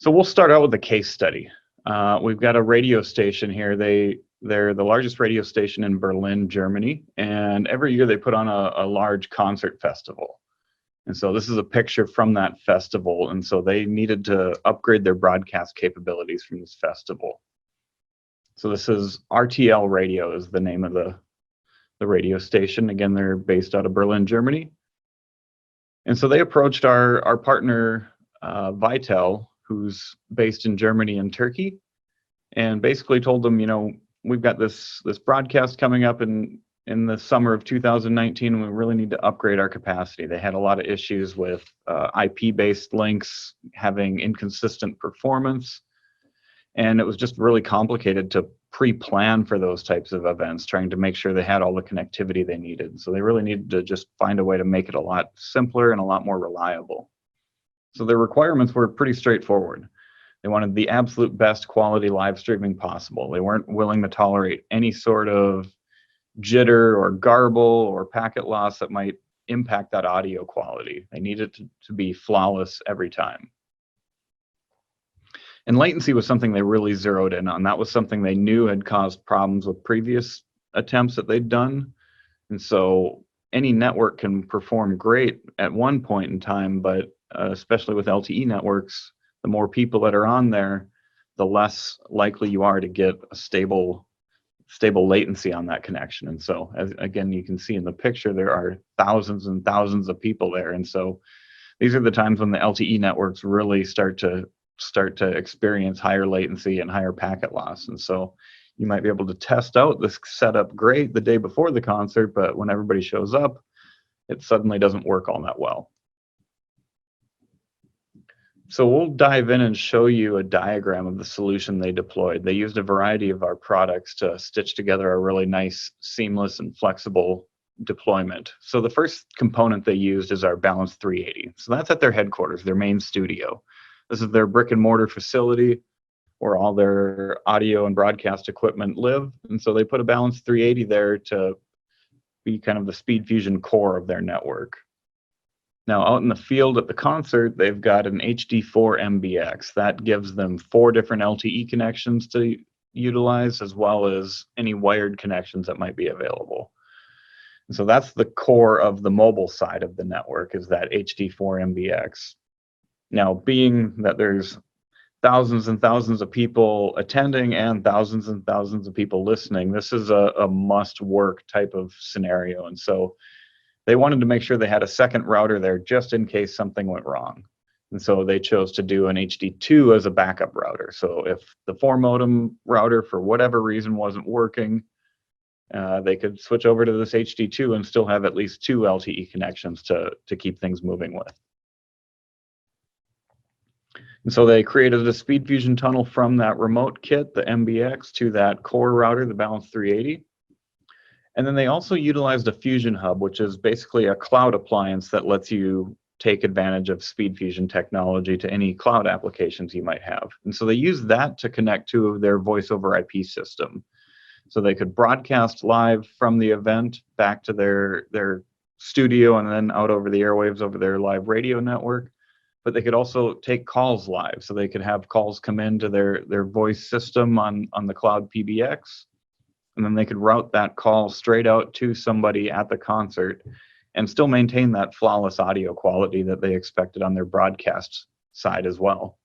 So we'll start out with a case study. We've got a radio station here. They're the largest radio station in Berlin, Germany, and every year they put on a large concert festival. And so this is a picture from that festival, and so they needed to upgrade their broadcast capabilities from this festival. So this is RTL Radio is the name of the radio station. Again, they're based out of Berlin, Germany. And so they approached our partner, Vitel, who's based in Germany and Turkey, and basically told them, we've got this broadcast coming up in the summer of 2019, and we really need to upgrade our capacity. They had a lot of issues with IP-based links having inconsistent performance, and it was just really complicated to pre-plan for those types of events, trying to make sure they had all the connectivity they needed. So they really needed to just find a way to make it a lot simpler and a lot more reliable. So their requirements were pretty straightforward. They wanted the absolute best quality live streaming possible. They weren't willing to tolerate any sort of jitter or garble or packet loss that might impact that audio quality. They needed to be flawless every time. And latency was something they really zeroed in on. That was something they knew had caused problems with previous attempts that they'd done. And so any network can perform great at one point in time, but especially with LTE networks, the more people that are on there, the less likely you are to get a stable latency on that connection. And so, again, you can see in the picture, there are thousands and thousands of people there. And so these are the times when the LTE networks really start to experience higher latency and higher packet loss. And so you might be able to test out this setup great the day before the concert, but when everybody shows up, it suddenly doesn't work all that well. So we'll dive in and show you a diagram of the solution they deployed. They used a variety of our products to stitch together a really nice, seamless, and flexible deployment. So the first component they used is our Balanced 380. So that's at their headquarters, their main studio. This is their brick and mortar facility where all their audio and broadcast equipment live. And so they put a Balanced 380 there to be kind of the SpeedFusion core of their network. Now, out in the field at the concert, they've got an HD4 MBX. That gives them 4 different LTE connections to utilize, as well as any wired connections that might be available. And so that's the core of the mobile side of the network, is that HD4 MBX. Now, being that there's thousands and thousands of people attending and thousands of people listening, this is a must-work type of scenario. And so they wanted to make sure they had a second router there just in case something went wrong. And so they chose to do an HD2 as a backup router. So if the 4-modem router, for whatever reason, wasn't working, they could switch over to this HD2 and still have at least 2 LTE connections to keep things moving with. And so they created a SpeedFusion tunnel from that remote kit, the MBX, to that core router, the Balanced 380. And then they also utilized a Fusion Hub, which is basically a cloud appliance that lets you take advantage of SpeedFusion technology to any cloud applications you might have. And so they used that to connect to their voice over IP system. So they could broadcast live from the event back to their studio and then out over the airwaves over their live radio network. But they could also take calls live. So they could have calls come into their voice system on the cloud PBX. And then they could route that call straight out to somebody at the concert and still maintain that flawless audio quality that they expected on their broadcast side as well.